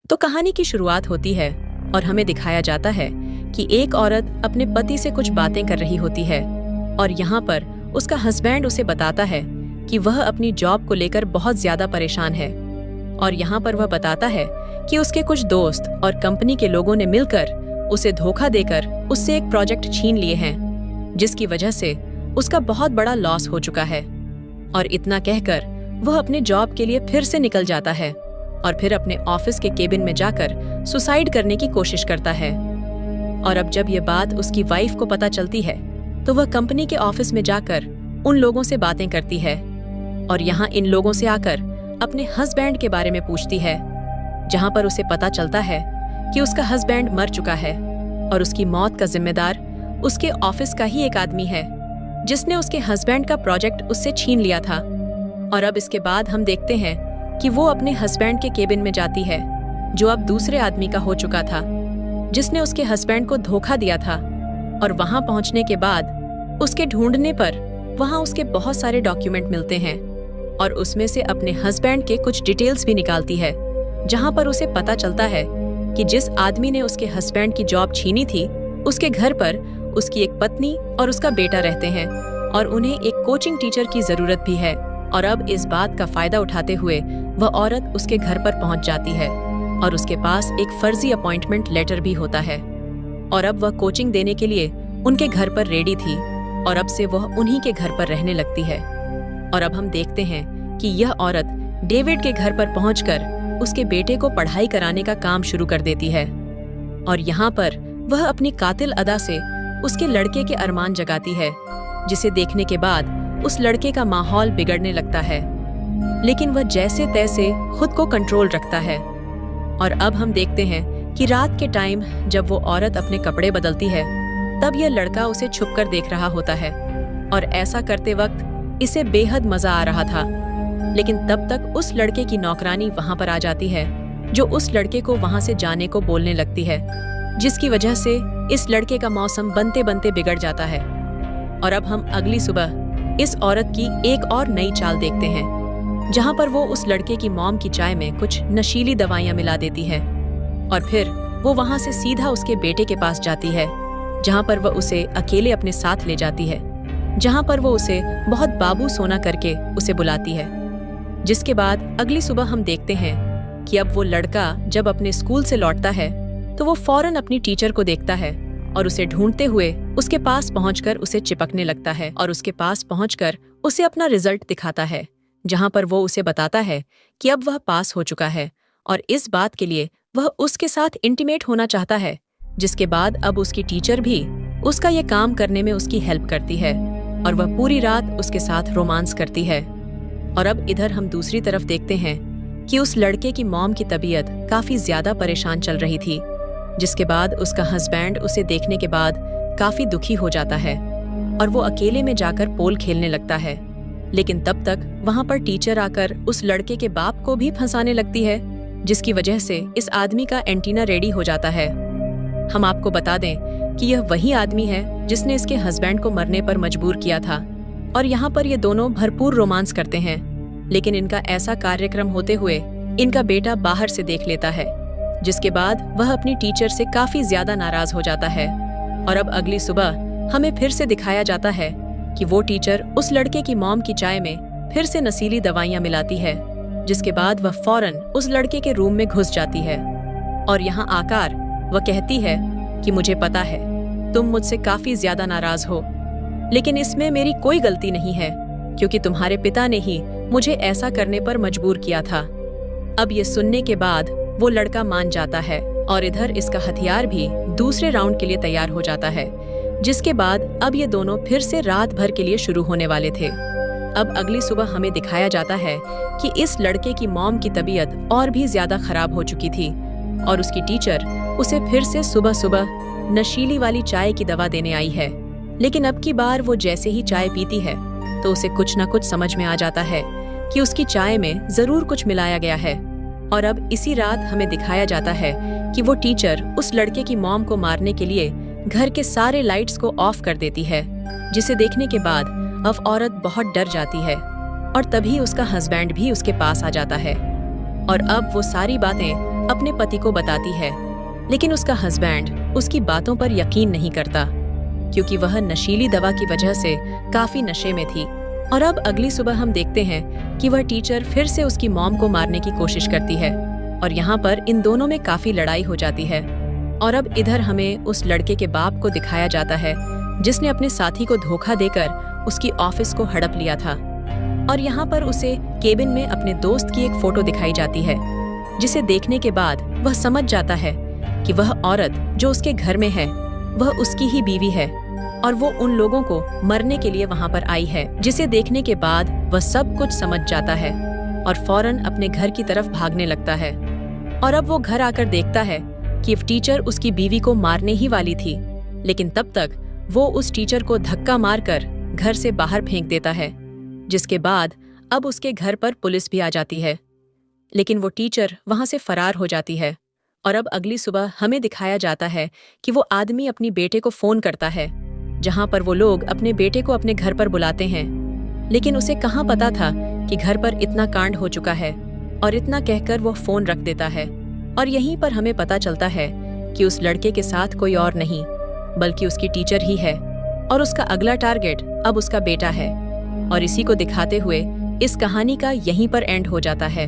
तो कहानी की शुरुआत होती है और हमें दिखाया जाता है कि एक औरत अपने पति से कुछ बातें कर रही होती है और यहाँ पर उसका हस्बैंड उसे बताता है कि वह अपनी जॉब को लेकर बहुत ज्यादा परेशान है। और यहाँ पर वह बताता है कि उसके कुछ दोस्त और कंपनी के लोगों ने मिलकर उसे धोखा देकर उससे एक प्रोजेक्ट छीन लिए हैं, जिसकी वजह से उसका बहुत बड़ा लॉस हो चुका है। और इतना कहकर वह अपने जॉब के लिए फिर से निकल जाता है और फिर अपने ऑफिस के केबिन में जाकर सुसाइड करने की कोशिश करता है। और अब जब ये बात उसकी वाइफ को पता चलती है तो वह कंपनी के ऑफिस में जाकर उन लोगों से बातें करती है और यहाँ इन लोगों से आकर अपने हस्बैंड के बारे में पूछती है, जहाँ पर उसे पता चलता है कि उसका हस्बैंड मर चुका है और उसकी मौत का जिम्मेदार उसके ऑफिस का ही एक आदमी है, जिसने उसके हस्बैंड का प्रोजेक्ट उससे छीन लिया था। और अब इसके बाद हम देखते हैं कि वो अपने हस्बैंड के केबिन में जाती है, जो अब दूसरे आदमी का हो चुका था, जिसने उसके हस्बैंड को धोखा दिया था। और वहां पहुंचने के बाद उसके ढूंढने पर वहां उसके बहुत सारे डॉक्यूमेंट मिलते हैं और उसमें से अपने हस्बैंड के कुछ डिटेल्स भी निकालती है, जहां पर उसे पता चलता है कि जिस आदमी ने उसके हस्बैंड की जॉब छीनी थी, उसके घर पर उसकी एक पत्नी और उसका बेटा रहते हैं और उन्हें एक कोचिंग टीचर की जरूरत भी है। और अब इस बात का फायदा उठाते हुए वह औरत उसके घर पर पहुंच जाती है और उसके पास एक फर्जी अपॉइंटमेंट लेटर भी होता है। और अब वह कोचिंग देने के लिए उनके घर पर रेडी थी और अब से वह उन्हीं के घर पर रहने लगती है। और अब हम देखते हैं कि यह औरत डेविड के घर पर पहुंचकर उसके बेटे को पढ़ाई कराने का काम शुरू कर देती है। और यहाँ पर वह अपनी कातिल अदा से उसके लड़के के अरमान जगाती है, जिसे देखने के बाद उस लड़के का माहौल बिगड़ने लगता है, लेकिन वह जैसे तैसे खुद को कंट्रोल रखता है। और अब हम देखते हैं कि रात के टाइम जब वो औरत अपने कपड़े बदलती है, तब यह लड़का उसे छुपकर देख रहा होता है और ऐसा करते वक्त इसे बेहद मजा आ रहा था। लेकिन तब तक उस लड़के की नौकरानी वहां पर आ जाती है, जो उस लड़के को वहां से जाने को बोलने लगती है, जिसकी वजह से इस लड़के का मौसम बनते बनते बिगड़ जाता है। और अब हम अगली सुबह इस औरत की एक और नई चाल देखते हैं, जहां पर वो उस लड़के की मॉम की चाय में कुछ नशीली दवाइयां मिला देती है और फिर वो वहां से सीधा उसके बेटे के पास जाती है, जहां पर वह उसे अकेले अपने साथ ले जाती है, जहां पर वो उसे बहुत बाबू सोना करके उसे बुलाती है। जिसके बाद अगली सुबह हम देखते हैं कि अब वो लड़का जब अपने स्कूल से लौटता है तो वो फौरन अपनी टीचर को देखता है और उसे ढूंढते हुए उसके पास पहुंचकर उसे चिपकने लगता है और उसके पास पहुंचकर उसे अपना रिजल्ट दिखाता है, जहां पर वो उसे बताता है कि अब वह पास हो चुका है और इस बात के लिए वह उसके साथ इंटीमेट होना चाहता है। जिसके बाद अब उसकी टीचर भी उसका ये काम करने में उसकी हेल्प करती है और वह पूरी रात उसके साथ रोमांस करती है। और अब इधर हम दूसरी तरफ देखते हैं कि उस लड़के की मॉम की तबीयत काफी ज्यादा परेशान चल रही थी, जिसके बाद उसका हस्बैंड उसे देखने के बाद काफी दुखी हो जाता है और वो अकेले में जाकर पोल खेलने लगता है। लेकिन तब तक वहां पर टीचर आकर उस लड़के के बाप को भी फंसाने लगती है, जिसकी वजह से इस आदमी का एंटीना रेडी हो जाता है। हम आपको बता दें कि यह वही आदमी है जिसने इसके हस्बैंड को मरने पर मजबूर किया था। और यहाँ पर ये दोनों भरपूर रोमांस करते हैं, लेकिन इनका ऐसा कार्यक्रम होते हुए इनका बेटा बाहर से देख लेता है, जिसके बाद वह अपनी टीचर से काफी ज्यादा नाराज हो जाता है। और अब अगली सुबह हमें फिर से दिखाया जाता है कि वो टीचर उस लड़के की मॉम की चाय में फिर से नशीली दवाइयां मिलाती है, जिसके बाद वह फौरन उस लड़के के रूम में घुस जाती है। और यहाँ आकर वह कहती है कि मुझे पता है तुम मुझसे काफी ज्यादा नाराज हो, लेकिन इसमें मेरी कोई गलती नहीं है, क्योंकि तुम्हारे पिता ने ही मुझे ऐसा करने पर मजबूर किया था। अब ये सुनने के बाद वो लड़का मान जाता है और इधर इसका हथियार भी दूसरे राउंड के लिए तैयार हो जाता है, जिसके बाद अब ये दोनों फिर से रात भर के लिए शुरू होने वाले थे। अब अगली सुबह हमें दिखाया जाता है कि इस लड़के की मॉम की तबीयत और भी ज्यादा खराब हो चुकी थी और उसकी टीचर उसे फिर से सुबह सुबह नशीली वाली चाय की दवा देने आई है। लेकिन अब की बार वो जैसे ही चाय पीती है तो उसे कुछ न कुछ समझ में आ जाता है कि उसकी चाय में जरूर कुछ मिलाया गया है। और अब इसी रात हमें दिखाया जाता है कि वो टीचर उस लड़के की मॉम को मारने के लिए घर के सारे लाइट्स को ऑफ कर देती है, जिसे देखने के बाद अब औरत बहुत डर जाती है और तभी उसका हस्बैंड भी उसके पास आ जाता है। और अब वो सारी बातें अपने पति को बताती है, लेकिन उसका हस्बैंड उसकी बातों पर यकीन नहीं करता, क्योंकि वह नशीली दवा की वजह से काफी नशे में थी। और अब अगली सुबह हम देखते हैं कि वह टीचर फिर से उसकी मॉम को मारने की कोशिश करती है, और यहाँ पर इन दोनों में काफी लड़ाई हो जाती है। और अब इधर हमें उस लड़के के बाप को दिखाया जाता है, जिसने अपने साथी को धोखा देकर उसकी ऑफिस को हड़प लिया था। और यहाँ पर उसे केबिन में अपने दोस्त की एक फोटो दिखाई जाती है, जिसे देखने के बाद वह समझ जाता है कि वह औरत जो उसके घर में है वह उसकी ही बीवी है, और वो उन लोगों को मरने के लिए वहां पर आई है। जिसे देखने के बाद वह सब कुछ समझ जाता है और फौरन अपने घर की तरफ भागने लगता है। और अब वो घर आकर देखता है कि टीचर उसकी बीवी को मारने ही वाली थी, लेकिन तब तक वो उस टीचर को धक्का मारकर घर से बाहर फेंक देता है, जिसके बाद अब उसके घर पर पुलिस भी आ जाती है। लेकिन वो टीचर वहां से फरार हो जाती है। और अब अगली सुबह हमें दिखाया जाता है कि वो आदमी अपनी बेटे को फोन करता है, जहां पर वो लोग अपने बेटे को अपने घर पर बुलाते हैं। लेकिन उसे कहाँ पता था कि घर पर इतना कांड हो चुका है, और इतना कहकर वो फोन रख देता है। और यहीं पर हमें पता चलता है कि उस लड़के के साथ कोई और नहीं बल्कि उसकी टीचर ही है, और उसका अगला टारगेट अब उसका बेटा है। और इसी को दिखाते हुए इस कहानी का यहीं पर एंड हो जाता है।